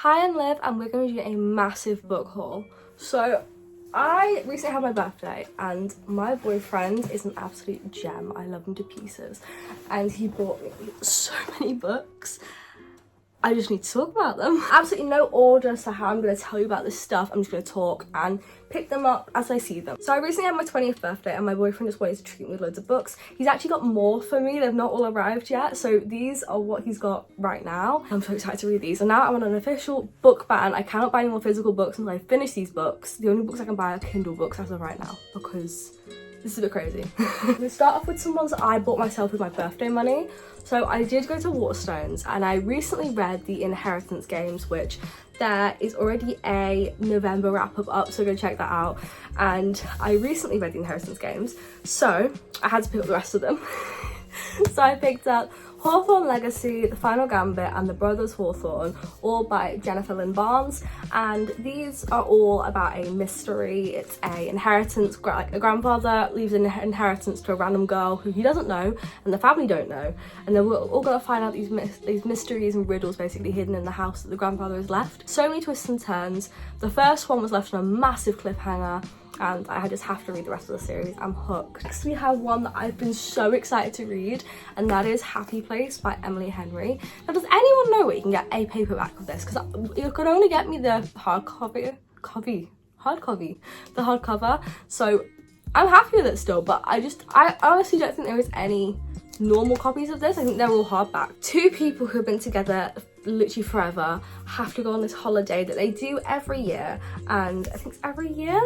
Hi, I'm Liv and we're going to do a massive book haul. So I recently had my birthday and my boyfriend is an absolute gem. I love him to pieces and he bought me so many books. I just need to talk about them. Absolutely no order to how I'm going to tell you about this stuff. I'm just going to talk and pick them up as I see them. So I recently had my 20th birthday and my boyfriend just wanted to treat me with loads of books. He's actually got more for me. They've not all arrived yet. So these are what he's got right now. I'm so excited to read these. And now I'm on an official book ban. I cannot buy any more physical books until I finish these books. The only books I can buy are Kindle books as of right now because this is a bit crazy. We start off with some ones that I bought myself with my birthday money. So I did go to Waterstones and I recently read the Inheritance Games, which there is already a November wrap-up up, so go check that out. And I recently read the Inheritance Games, so I had to pick up the rest of them. So I picked up Hawthorne Legacy, The Final Gambit and The Brothers Hawthorne, all by Jennifer Lynn Barnes, and these are all about a mystery. It's a inheritance, like a grandfather leaves an inheritance to a random girl who he doesn't know and the family don't know, and then we're all gonna find out these mysteries and riddles basically hidden in the house that the grandfather has left. So many twists and turns. The first one was left on a massive cliffhanger and I just have to read the rest of the series. I'm hooked. Next we have one that I've been so excited to read, and that is Happy Place by Emily Henry. Now, does anyone know where you can get a paperback of this? Because you can only get me the hardcover. So I'm happy with it still, but I honestly don't think there is any normal copies of this. I think they're all hardback. Two people who have been together literally forever have to go on this holiday that they do every year, and I think it's every year?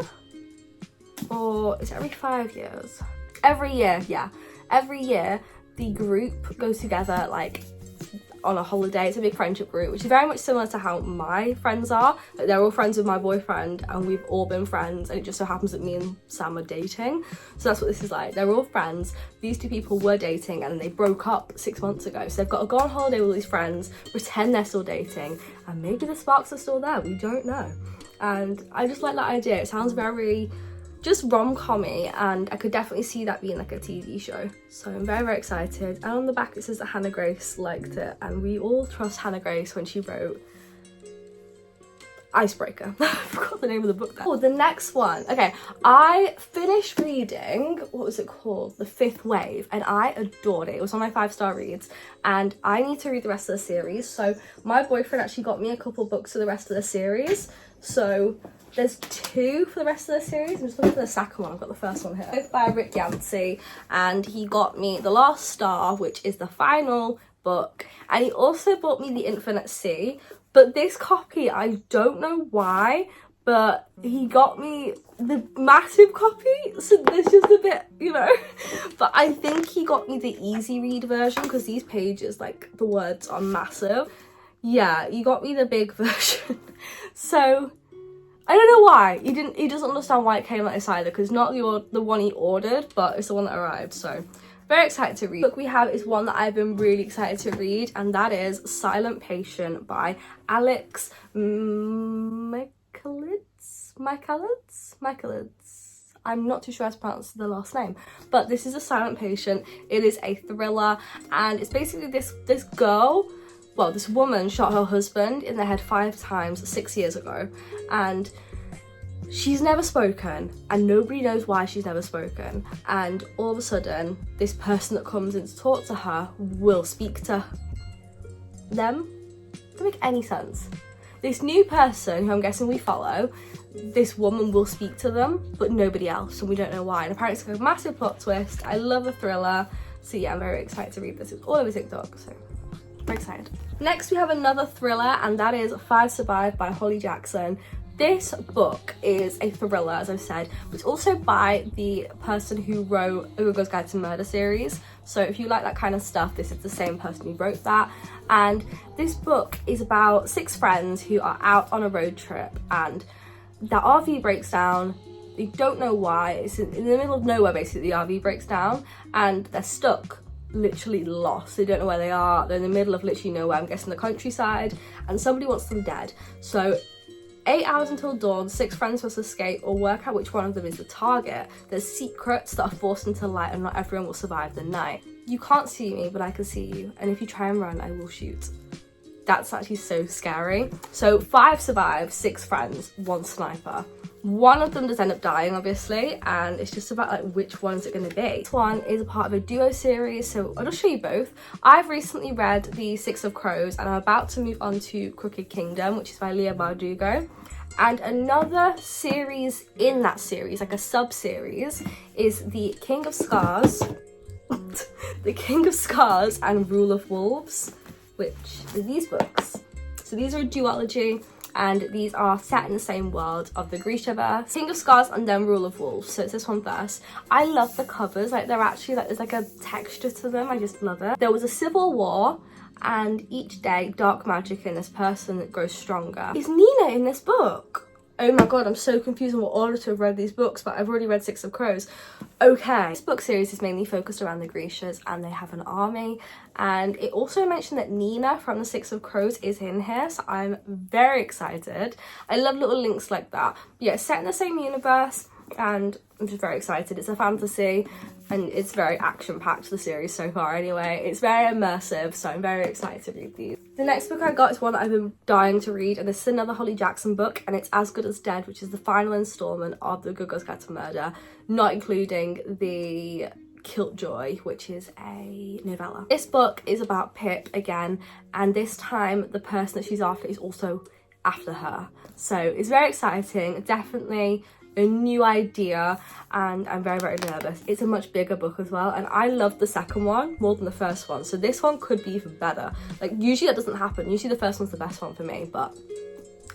Or is it every 5 years? Every year, yeah. Every year, the group goes together, like, on a holiday. It's a big friendship group, which is very much similar to how my friends are. Like, they're all friends with my boyfriend, and we've all been friends, and it just so happens that me and Sam are dating. So that's what this is like. They're all friends. These two people were dating, and they broke up 6 months ago. So they've got to go on holiday with all these friends, pretend they're still dating, and maybe the sparks are still there. We don't know. And I just like that idea. It sounds very just rom-com-y, and I could definitely see that being like a TV show. So I'm very, very excited. And on the back it says that Hannah Grace liked it, and we all trust Hannah Grace when she wrote Icebreaker. I forgot the name of the book there. Oh, the next one. Okay, I finished reading, what was it called? The Fifth Wave, and I adored it. It was on my 5-star reads, and I need to read the rest of the series. So my boyfriend actually got me a couple books for the rest of the series. So there's 2 for the rest of the series. I'm just looking for the second one. I've got the first one here. Both by Rick Yancey, and he got me The Last Star, which is the final book, and he also bought me The Infinite Sea. But this copy, I don't know why, but he got me the massive copy, so there's just a bit, you know. But I think he got me the easy read version because these pages, like, the words are massive. Yeah, he got me the big version. So I don't know why. He doesn't understand why it came like this either, because it's not the one he ordered, but it's the one that arrived. So very excited to read. The book we have is one that I've been really excited to read, and that is Silent Patient by Alex Michaelids. I'm not too sure how to pronounce the last name, but this is a Silent Patient. It is a thriller, and it's basically this girl, well, this woman shot her husband in the head 5 times 6 years ago, and she's never spoken, and nobody knows why she's never spoken. And all of a sudden, this person that comes in to talk to her will speak to them. Doesn't make any sense. This new person, who I'm guessing we follow, this woman will speak to them, but nobody else, and we don't know why. And apparently it's like a massive plot twist. I love a thriller, so yeah, I'm very excited to read this. It's all over TikTok, so very excited. Next we have another thriller, and that is 5 Survive by Holly Jackson. This book is a thriller, as I've said, but it's also by the person who wrote A Good Girl's Guide to Murder series. So if you like that kind of stuff, this is the same person who wrote that. And this book is about 6 friends who are out on a road trip, and their RV breaks down. They don't know why. It's in the middle of nowhere, basically. The RV breaks down, and they're stuck, literally lost. They don't know where they are. They're in the middle of literally nowhere, I'm guessing the countryside, and somebody wants them dead. So 8 hours until dawn, 6 friends must escape or work out which one of them is the target. There's secrets that are forced into light, and not everyone will survive the night. You can't see me, but I can see you, and if you try and run, I will shoot. That's actually so scary. So 5 survive, 6 friends, 1 sniper. One of them does end up dying, obviously, and it's just about like which one is it going to be. This one is a part of a duo series, so I'll just show you both. I've recently read the Six of Crows, and I'm about to move on to Crooked Kingdom, which is by Leah Bardugo. And another series in that series, like a sub-series, is the King of Scars, the King of Scars and Rule of Wolves, which are these books. So these are a duology, and these are set in the same world of the Grishaverse. King of Scars and then Rule of Wolves, so it's this one first. I love the covers, like they're actually like, there's like a texture to them, I just love it. There was a civil war, and each day dark magic in this person grows stronger. Is Nina in this book? Oh my god, I'm so confused on what order to have read these books, but I've already read Six of Crows. Okay. This book series is mainly focused around the Grishas, and they have an army. And it also mentioned that Nina from the Six of Crows is in here, so I'm very excited. I love little links like that. Yeah, it's set in the same universe, and I'm just very excited. It's a fantasy, and it's very action-packed, the series so far anyway. It's very immersive, so I'm very excited to read these. The next book I got is one that I've been dying to read, and this is another Holly Jackson book, and it's As Good as Dead, which is the final instalment of the Good Girls Guide to Murder, not including the Killjoy, which is a novella. This book is about Pip again, and this time the person that she's after is also after her. So it's very exciting, definitely a new idea, and I'm very, very nervous. It's a much bigger book as well, and I loved the second one more than the first one, so this one could be even better. Like, usually that doesn't happen. Usually the first one's the best one for me, but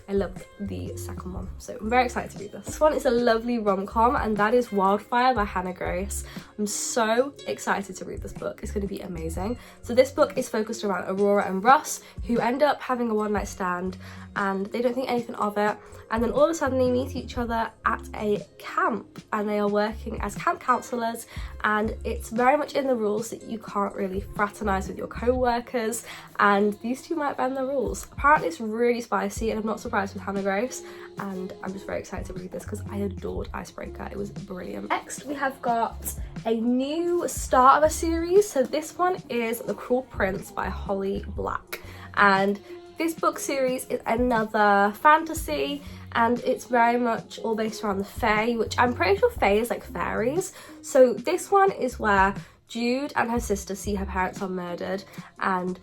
I loved the second one, so I'm very excited to read this. This one is a lovely rom-com, and that is Wildfire by Hannah Grace. I'm so excited to read this book. It's going to be amazing. So this book is focused around Aurora and Russ, who end up having a one-night stand, and they don't think anything of it. And then all of a sudden they meet each other at a camp, and they are working as camp counsellors, and it's very much in the rules that you can't really fraternise with your co-workers, and these two might bend the rules. Apparently it's really spicy, and I'm not surprised with Hannah Grace, and I'm just very excited to read this because I adored Icebreaker. It was brilliant. Next we have got a new start of a series. So this one is The Cruel Prince by Holly Black, and this book series is another fantasy, and it's very much all based around the Fae, which I'm pretty sure Fae is like fairies. So this one is where Jude and her sister see her parents are murdered, and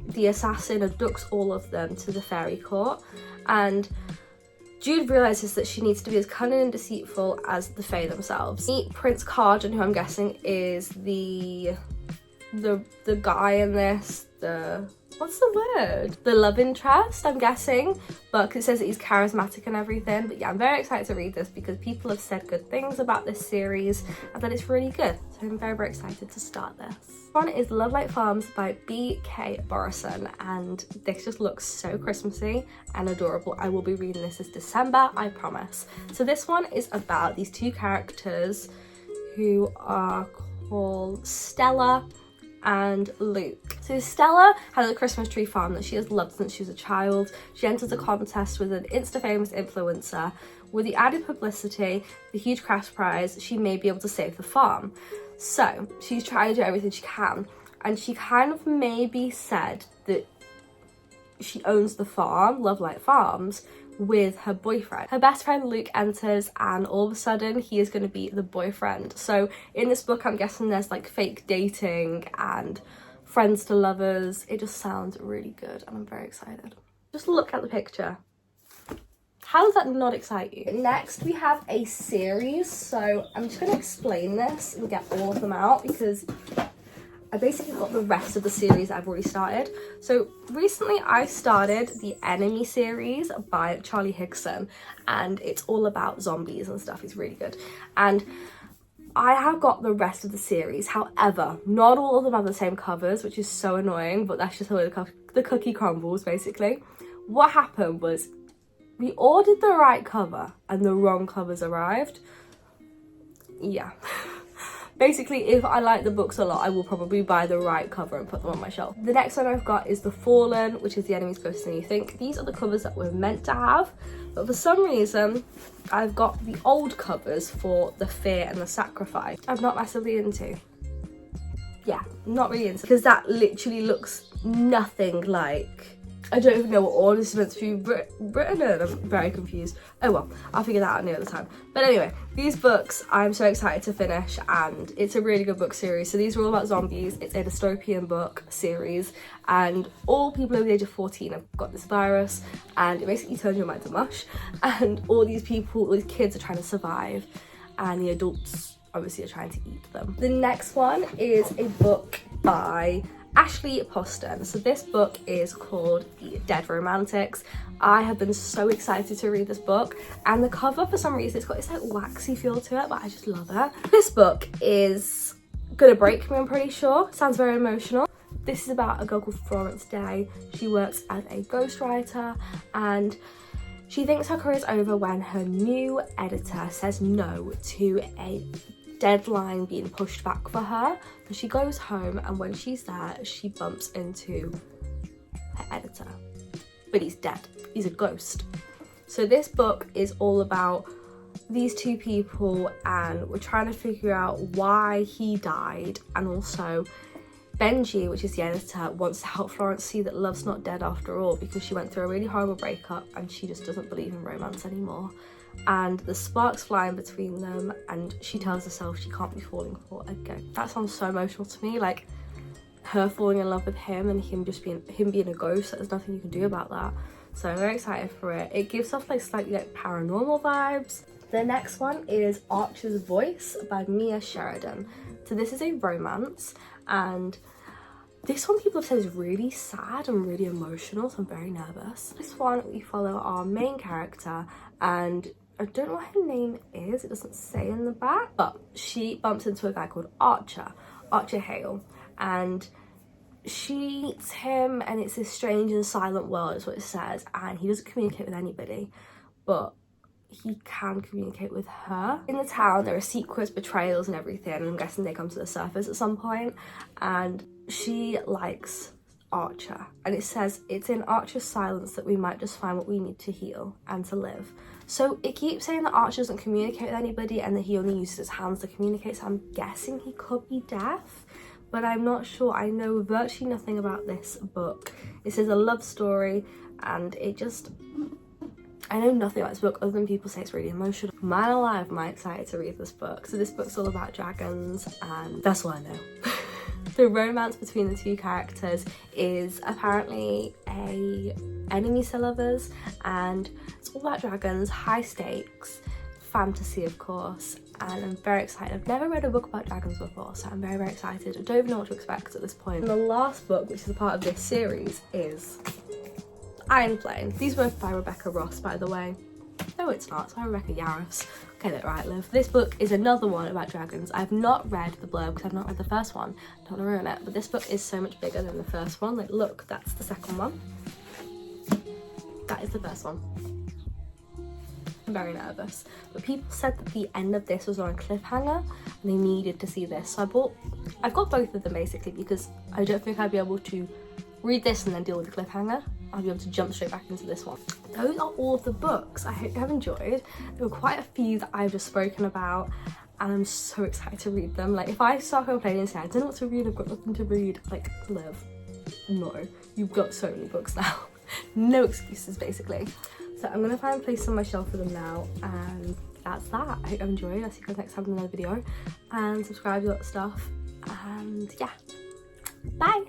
the assassin abducts all of them to the fairy court, and Jude realises that she needs to be as cunning and deceitful as the Fae themselves. Meet Prince Carden, who I'm guessing is the guy in this, what's the word? The love interest, I'm guessing, but it says that he's charismatic and everything. But yeah, I'm very excited to read this because people have said good things about this series and that it's really good. So I'm very, very excited to start this. This one is Love Light Farms by B.K. Borison, and this just looks so Christmassy and adorable. I will be reading this December, I promise. So this one is about these two characters who are called Stella and Luke. So Stella has a Christmas tree farm that she has loved since she was a child. She enters a contest with an insta-famous influencer. With the added publicity, the huge cash prize, she may be able to save the farm. So she's trying to do everything she can, and she kind of maybe said that she owns the farm, Love Light Farms, with her boyfriend. Her best friend Luke enters, and all of a sudden he is going to be the boyfriend. So in this book I'm guessing there's like fake dating and friends to lovers. It just sounds really good, and I'm very excited. Just look at the picture. How does that not excite you? Next we have a series, so I'm just going to explain this and get all of them out because I basically got the rest of the series I've already started. So recently I started the Enemy series by Charlie Higson, and it's all about zombies and stuff. It's really good. And I have got the rest of the series. However, not all of them have the same covers, which is so annoying, but that's just how the cookie crumbles, basically. What happened was we ordered the right cover and the wrong covers arrived. Yeah. Basically, if I like the books a lot, I will probably buy the right cover and put them on my shelf. The next one I've got is The Fallen, which is The Enemy's Closer Than You Think. These are the covers that we're meant to have, but for some reason, I've got the old covers for The Fear and The Sacrifice. I'm not massively into. Yeah, not really into, because that literally looks nothing like I don't even know what order this is meant to be written in. I'm very confused. Oh well, I'll figure that out near the time. But anyway, these books I'm so excited to finish, and it's a really good book series. So these are all about zombies. It's a dystopian book series, and all people over the age of 14 have got this virus, and it basically turns your mind to mush. And all these kids are trying to survive, and the adults obviously are trying to eat them. The next one is a book by Ashley Poston. So this book is called The Dead Romantics. I have been so excited to read this book, and the cover, for some reason, it's got this like waxy feel to it, but I just love it. This book is gonna break me, I'm pretty sure. Sounds very emotional. This is about a girl called Florence Day. She works as a ghostwriter, and she thinks her career's over when her new editor says no to a deadline being pushed back for her. And she goes home, and when she's there, she bumps into her editor. But he's dead. He's a ghost. So this book is all about these two people, and we're trying to figure out why he died, and also Benji, which is the editor, wants to help Florence see that love's not dead after all, because she went through a really horrible breakup and she just doesn't believe in romance anymore. And the sparks flying between them, and she tells herself she can't be falling for again. That sounds so emotional to me, like her falling in love with him and him being a ghost. There's nothing you can do about that. So I'm very excited for it. It gives off like slightly like paranormal vibes. The next one is Archer's Voice by Mia Sheridan. So this is a romance, and this one people have said is really sad and really emotional, so I'm very nervous. This one we follow our main character, and I don't know what her name is, it doesn't say in the back, but she bumps into a guy called Archer Hale, and she meets him, and it's this strange and silent world is what it says, and he doesn't communicate with anybody, but he can communicate with her. In the town there are secrets, betrayals and everything, and I'm guessing they come to the surface at some point, and she likes Archer, and it says it's in Archer's silence that we might just find what we need to heal and to live. So it keeps saying that Archer doesn't communicate with anybody and that he only uses his hands to communicate, so I'm guessing he could be deaf, but I'm not sure. I know virtually nothing about this book. It says a love story, and I know nothing about this book other than people say it's really emotional. Man alive, am I excited to read this book. So this book's all about dragons, and that's what I know. The romance between the two characters is apparently enemies to lovers, and it's all about dragons, high stakes, fantasy of course, and I'm very excited. I've never read a book about dragons before, so I'm very, very excited. I don't even know what to expect at this point. And the last book, which is a part of this series, is HiI'mLiv. These were both by Rebecca Ross, by the way. No, it's not. It's by Rebecca Yarros. Okay, that right, Liv. This book is another one about dragons. I've not read the blurb because I've not read the first one. Don't want to ruin it. But this book is so much bigger than the first one. Like, look, that's the second one. That is the first one. I'm very nervous. But people said that the end of this was on a cliffhanger and they needed to see this. So I've got both of them basically, because I don't think I'd be able to read this and then deal with the cliffhanger. I'll be able to jump straight back into this one. Those are all of the books I hope you have enjoyed. There were quite a few that I've just spoken about, and I'm so excited to read them. Like, if I start complaining and say I don't know what to read, I've got nothing to read, like, Liv, no, you've got so many books now. No excuses basically. So I'm gonna find a place on my shelf for them now, and that's that. I hope you enjoyed. I'll see you guys next time in another video, and subscribe to that stuff, and yeah, bye.